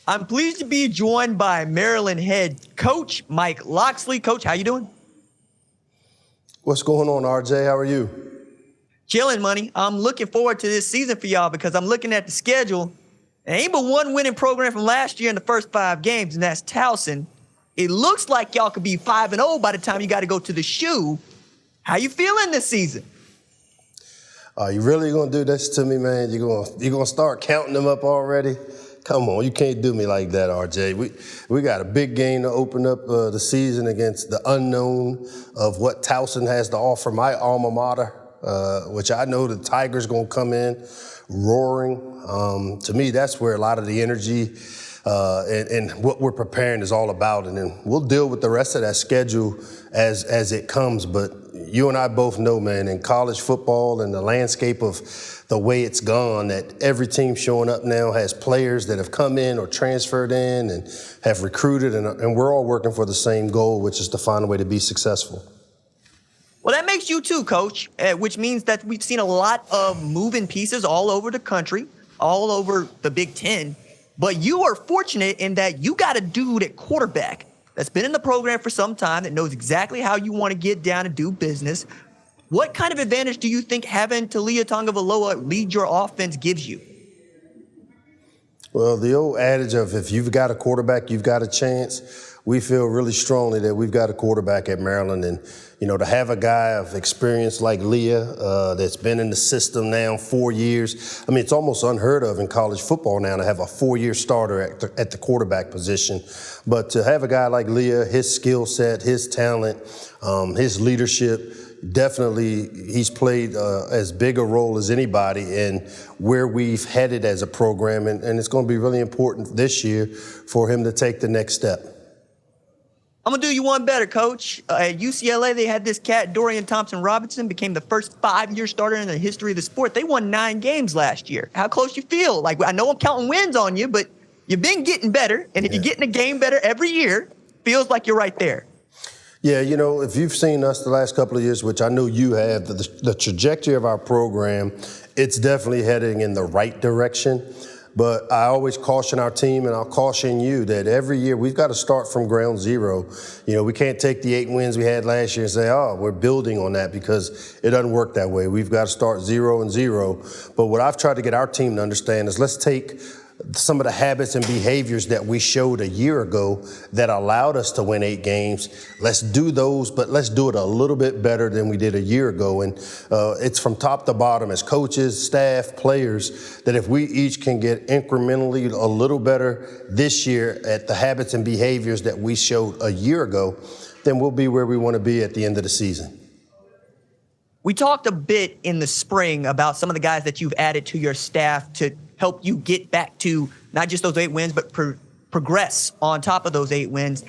I'm pleased to be joined by Maryland head coach Mike Locksley. Coach, how you doing? What's going on, RJ? How are you? Chilling, money. I'm looking forward to this season for y'all because I'm looking at the schedule. There ain't but one winning program from last year in the first 5 games, and that's Towson. It looks like y'all could be 5-0 by the time you got to go to the shoe. How you feeling this season? Are you really gonna do this to me, man? You gonna start counting them up already? Come on, you can't do me like that, RJ. We got a big game to open up the season against the unknown of what Towson has to offer, my alma mater, which I know the Tigers gonna come in roaring. To me, that's where a lot of the energy and what we're preparing is all about. And then we'll deal with the rest of that schedule as it comes. But you and I both know, man, in college football and the landscape of the way it's gone, that every team showing up now has players that have come in or transferred in and have recruited, and we're all working for the same goal, which is to find a way to be successful. Well, that makes you too, Coach, which means that we've seen a lot of moving pieces all over the country, all over the Big Ten. But you are fortunate in that you got a dude at quarterback that's been in the program for some time, that knows exactly how you want to get down and do business. What kind of advantage do you think having Talia Tagovailoa lead your offense gives you? Well, the old adage of if you've got a quarterback, you've got a chance. We feel really strongly that we've got a quarterback at Maryland. And, you know, to have a guy of experience like Leah that's been in the system now 4 years, I mean, it's almost unheard of in college football now to have a 4-year starter at the quarterback position. But to have a guy like Leah, his skill set, his talent, his leadership, definitely he's played as big a role as anybody in where we've headed as a program. And it's going to be really important this year for him to take the next step. I'm going to do you one better, Coach. At UCLA, they had this cat, Dorian Thompson-Robinson, became the first 5-year starter in the history of the sport. They won 9 games last year. How close you feel? Like, I know I'm counting wins on you, but you've been getting better. And if you're getting a game better every year, feels like you're right there. Yeah, you know, if you've seen us the last couple of years, which I know you have, the trajectory of our program, it's definitely heading in the right direction. But I always caution our team, and I'll caution you, that every year we've got to start from ground zero. You know, we can't take the 8 wins we had last year and say, oh, we're building on that, because it doesn't work that way. We've got to start 0-0. But what I've tried to get our team to understand is let's take some of the habits and behaviors that we showed a year ago that allowed us to win 8 games. Let's do those, but let's do it a little bit better than we did a year ago. And it's from top to bottom as coaches, staff, players, that if we each can get incrementally a little better this year at the habits and behaviors that we showed a year ago, then we'll be where we want to be at the end of the season. We talked a bit in the spring about some of the guys that you've added to your staff to help you get back to not just those 8 wins, but progress on top of those 8 wins.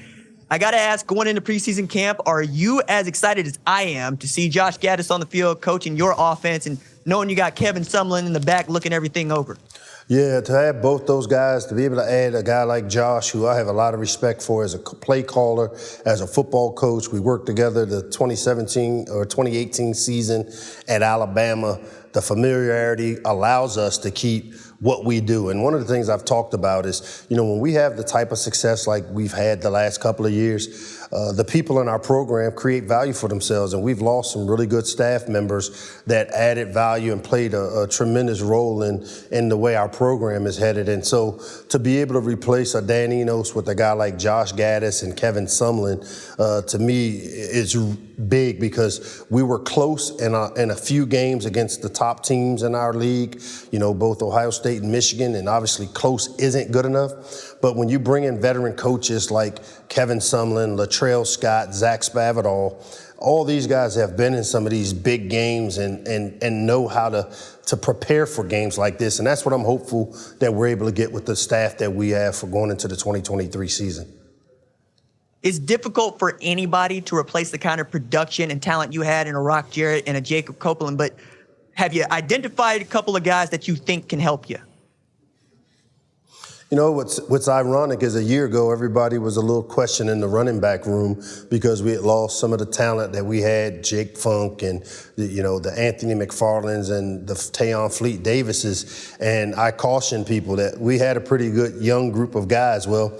I got to ask, going into preseason camp, are you as excited as I am to see Josh Gaddis on the field coaching your offense and knowing you got Kevin Sumlin in the back looking everything over? Yeah, to have both those guys, to be able to add a guy like Josh, who I have a lot of respect for as a play caller, as a football coach. We worked together the 2017 or 2018 season at Alabama. The familiarity allows us to keep what we do. And one of the things I've talked about is, you know, when we have the type of success like we've had the last couple of years, the people in our program create value for themselves. And we've lost some really good staff members that added value and played a tremendous role in the way our program is headed. And so to be able to replace a Dan Enos with a guy like Josh Gaddis and Kevin Sumlin, to me, is big, because we were close in a few games against the top teams in our league, you know, both Ohio State and Michigan, and obviously close isn't good enough. But when you bring in veteran coaches like Kevin Sumlin, Latrell Scott, Zach Spavital, all these guys have been in some of these big games and know how to prepare for games like this. And that's what I'm hopeful that we're able to get with the staff that we have for going into the 2023 season. It's difficult for anybody to replace the kind of production and talent you had in a Rock Jarrett and a Jacob Copeland, but have you identified a couple of guys that you think can help you? You know, what's ironic is a year ago, everybody was a little questioning the running back room because we had lost some of the talent that we had, Jake Funk and, the Anthony McFarlands and the Tayon Fleet Davises. And I cautioned people that we had a pretty good young group of guys. Well,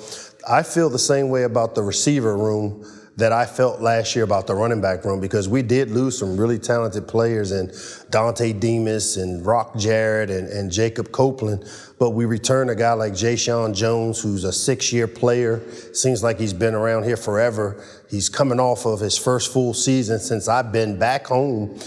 I feel the same way about the receiver room that I felt last year about the running back room, because we did lose some really talented players in Dante Demas and Rock Jarrett and Jacob Copeland, but we returned a guy like Ja'Shawn Jones, who's a 6-year player. Seems like he's been around here forever. He's coming off of his first full season since I've been back home,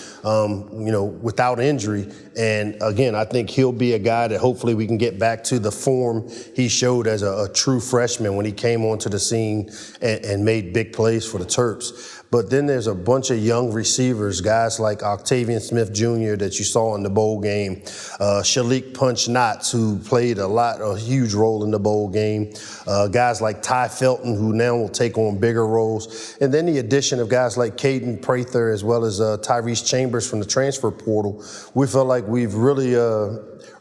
without injury. And again, I think he'll be a guy that hopefully we can get back to the form he showed as a true freshman when he came onto the scene and made big plays for the Terps. But then there's a bunch of young receivers, guys like Octavian Smith Jr. that you saw in the bowl game, Shalik Punch Knotts, who played a huge role in the bowl game, guys like Ty Felton, who now will take on bigger roles, and then the addition of guys like Caden Prather as well as Tyrese Chambers from the transfer portal. We feel like we've really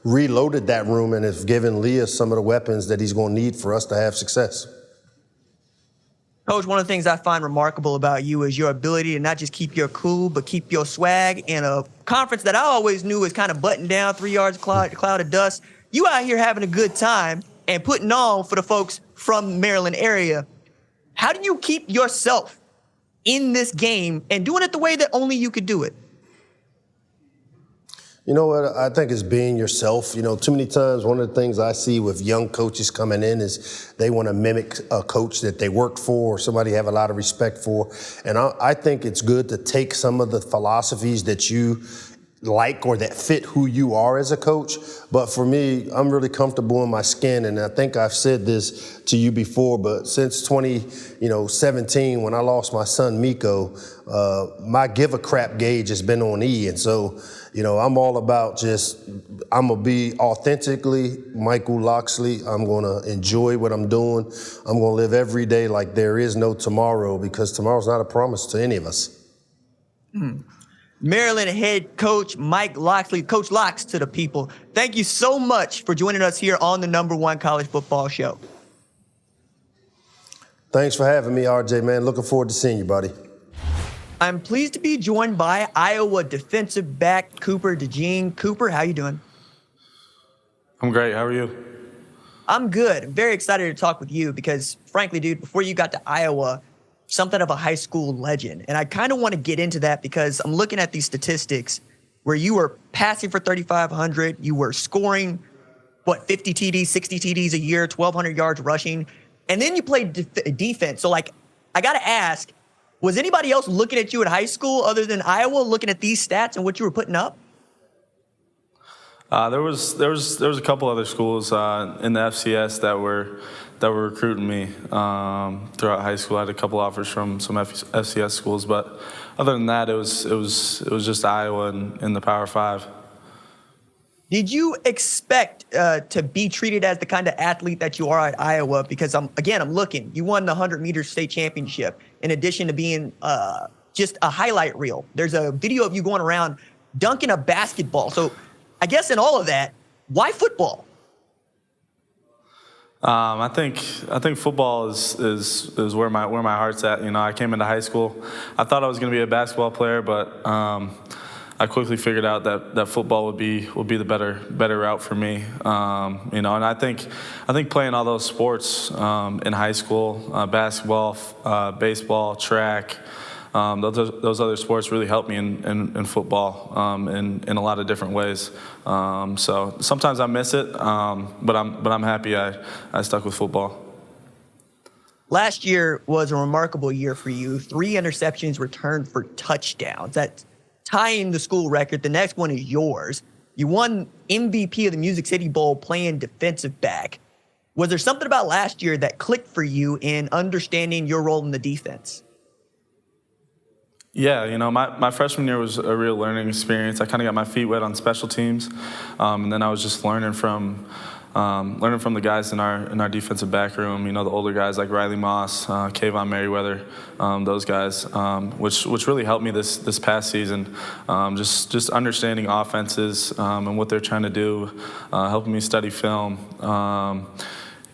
reloaded that room and have given Leah some of the weapons that he's going to need for us to have success. Coach, one of the things I find remarkable about you is your ability to not just keep your cool, but keep your swag in a conference that I always knew was kind of buttoned down, 3 yards cloud of dust. You out here having a good time and putting on for the folks from the Maryland area. How do you keep yourself in this game and doing it the way that only you could do it? You know what? I think it's being yourself. Too many times one of the things I see with young coaches coming in is they want to mimic a coach that they worked for or somebody they have a lot of respect for. And I think it's good to take some of the philosophies that you like or that fit who you are as a coach. But for me, I'm really comfortable in my skin, and I think I've said this to you before, but since 2017, when I lost my son Miko, my give a crap gauge has been on E. And so, I'm all about I'm going to be authentically Michael Locksley. I'm going to enjoy what I'm doing. I'm going to live every day like there is no tomorrow, because tomorrow's not a promise to any of us. Maryland head coach Mike Locksley, Coach Locks to the people. Thank you so much for joining us here on the #1 college football show. Thanks for having me, RJ, man. Looking forward to seeing you, buddy. I'm pleased to be joined by Iowa defensive back Cooper DeJean. Cooper, how you doing? I'm great. How are you? I'm good. I'm very excited to talk with you because, frankly, dude, before you got to Iowa, something of a high school legend. And I kind of want to get into that because I'm looking at these statistics where you were passing for 3,500. You were scoring, 50 TDs, 60 TDs a year, 1,200 yards rushing. And then you played defense. So, I got to ask, was anybody else looking at you at high school other than Iowa looking at these stats and what you were putting up? There was a couple other schools in the FCS that were recruiting me throughout high school. I had a couple offers from some FCS schools, but other than that, it was just Iowa and the Power 5. Did you expect to be treated as the kind of athlete that you are at Iowa? Because I'm looking. You won the 100-meter state championship in addition to being just a highlight reel. There's a video of you going around dunking a basketball. So I guess in all of that, why football? I think football is where my heart's at. I came into high school. I thought I was going to be a basketball player, but I quickly figured out that football would be the better route for me. And I think playing all those sports in high school, basketball, baseball, track, those other sports really helped me in football in a lot of different ways. So sometimes I miss it, but I'm happy I stuck with football. Last year was a remarkable year for you. 3 interceptions returned for touchdowns. That's tying the school record. The next one is yours. You won MVP of the Music City Bowl playing defensive back. Was there something about last year that clicked for you in understanding your role in the defense? Yeah, my freshman year was a real learning experience. I kind of got my feet wet on special teams, and then I was just learning from the guys in our defensive back room. The older guys like Riley Moss, Kayvon Merriweather, those guys, which really helped me this past season. Just understanding offenses and what they're trying to do, helping me study film.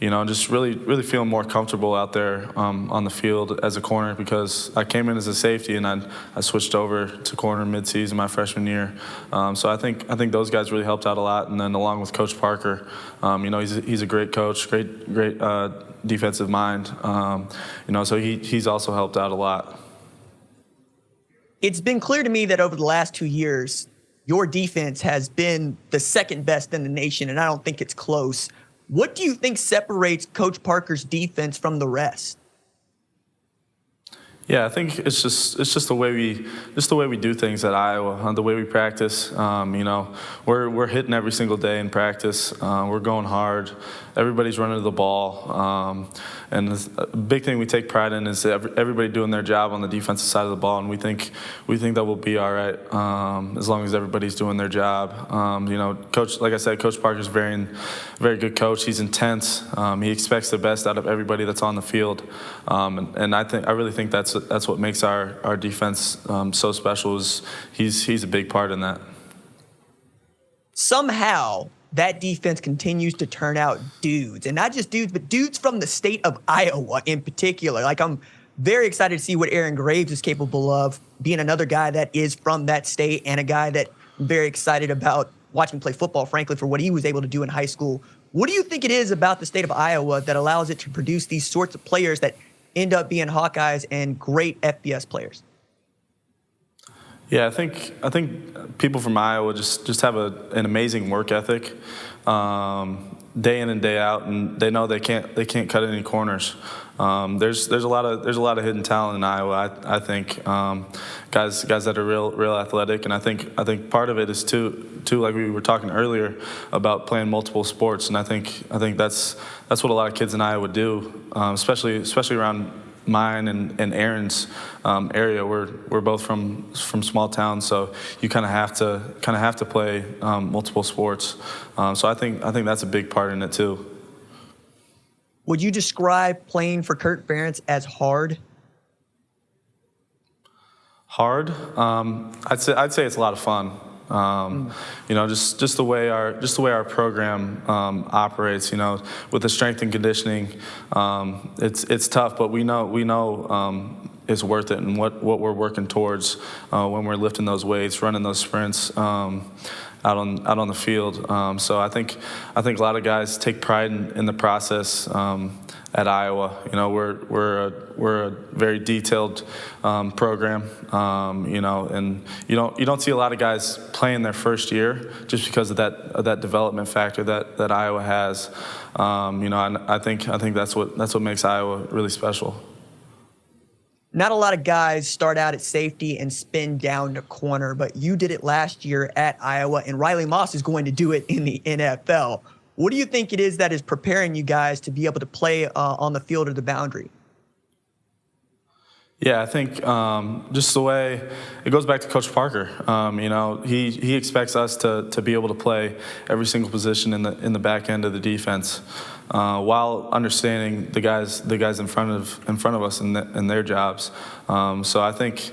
just really feeling more comfortable out there on the field as a corner, because I came in as a safety and I switched over to corner midseason my freshman year. So I think those guys really helped out a lot. And then along with Coach Parker, he's a great coach, great defensive mind. So he's also helped out a lot. It's been clear to me that over the last 2 years, your defense has been the second best in the nation, and I don't think it's close. What do you think separates Coach Parker's defense from the rest? Yeah, I think it's just the way we do things at Iowa, the way we practice. We're hitting every single day in practice. We're going hard. Everybody's running to the ball. And a big thing we take pride in is everybody doing their job on the defensive side of the ball, and we think that we'll be all right as long as everybody's doing their job. Coach, like I said, Coach Parker's very good coach. He's intense. He expects the best out of everybody that's on the field, and I really think that's what makes our defense so special. Is he's a big part in that. Somehow, that defense continues to turn out dudes, and not just dudes, but dudes from the state of Iowa in particular. Like, I'm very excited to see what Aaron Graves is capable of, being another guy that is from that state, and a guy that I'm very excited about watching play football, frankly, for what he was able to do in high school. What do you think it is about the state of Iowa that allows it to produce these sorts of players that end up being Hawkeyes and great FBS players? Yeah, I think people from Iowa just have an amazing work ethic, day in and day out, and they know they can't cut any corners. There's a lot of hidden talent in Iowa. I think guys that are real athletic, and I think part of it is too like we were talking earlier about playing multiple sports, and I think that's what a lot of kids in Iowa do, especially around mine and Aaron's area. We're both from small towns, so you kind of have to play multiple sports. So I think that's a big part in it too. Would you describe playing for Kurt Ferentz as hard? Hard? I'd say it's a lot of fun. Just the way our program operates. With the strength and conditioning, it's tough, but we know it's worth it, and what we're working towards when we're lifting those weights, running those sprints out on the field. So I think a lot of guys take pride in the process. At Iowa, we're a very detailed program, and you don't see a lot of guys playing their first year just because of that development factor that Iowa has. And I think that's what makes Iowa really special. Not a lot of guys start out at safety and spin down to corner, but you did it last year at Iowa, and Riley Moss is going to do it in the NFL. What do you think it is that is preparing you guys to be able to play on the field or the boundary? Yeah, I think just the way it goes back to Coach Parker. He expects us to be able to play every single position in the back end of the defense, while understanding the guys in front of us and their jobs. So I think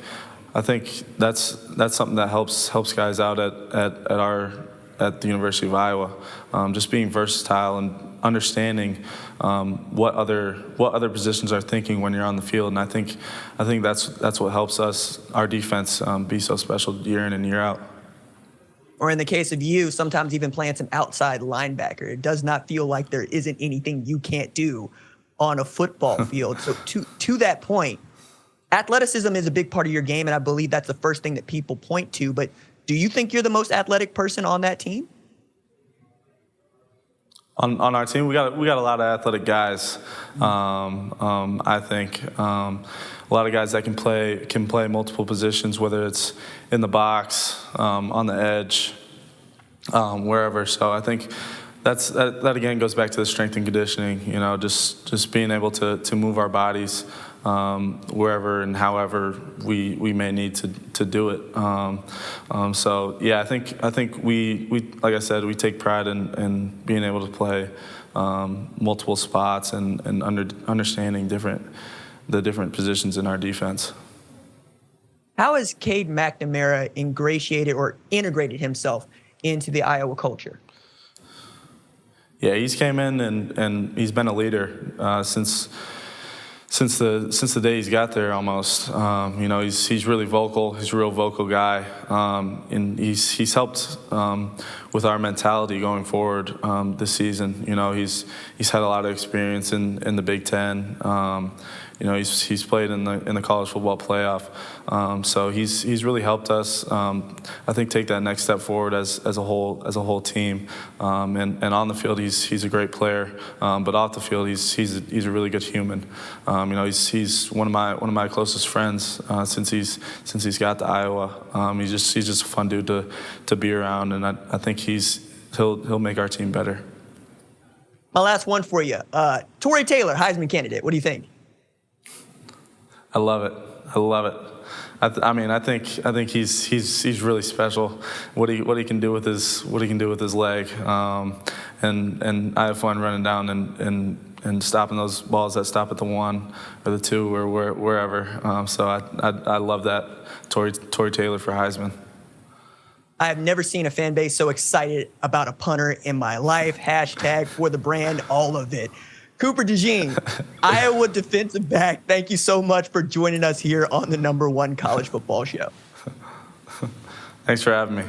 that's something that helps guys out at the University of Iowa, just being versatile and understanding what other positions are thinking when you're on the field, and I think that's what helps our defense be so special year in and year out. Or in the case of you, sometimes even playing some outside linebacker. It does not feel like there isn't anything you can't do on a football field. So to that point, athleticism is a big part of your game, and I believe that's the first thing that people point to. But do you think you're the most athletic person on that team? On our team, we got a lot of athletic guys. I think a lot of guys that can play multiple positions, whether it's in the box, on the edge, wherever. So I think that again goes back to the strength and conditioning. Just being able to move our bodies wherever and however we may need to do it. So yeah, I think we like I said, we take pride in being able to play multiple spots and understanding the different positions in our defense. How has Cade McNamara integrated himself into the Iowa culture? Yeah, he's came in and he's been a leader since the day he's got there almost. He's really vocal. He's a real vocal guy, and he's helped with our mentality going forward this season. He's had a lot of experience in the Big Ten. He's played in the college football playoff, so he's really helped us. I think take that next step forward as a whole team. And on the field he's a great player, but off the field he's a really good human. He's one of my closest friends since he's got to Iowa. He's just a fun dude to be around, and I think he'll make our team better. My last one for you, Tory Taylor, Heisman candidate. What do you think? I love it. I think he's really special. What he can do with his leg, and I have fun running down and stopping those balls that stop at the 1 or the 2 or wherever. So I love that. Tory Taylor for Heisman. I have never seen a fan base so excited about a punter in my life. # for the brand, all of it. Cooper DeJean, Iowa defensive back, thank you so much for joining us here on the #1 college football show. Thanks for having me.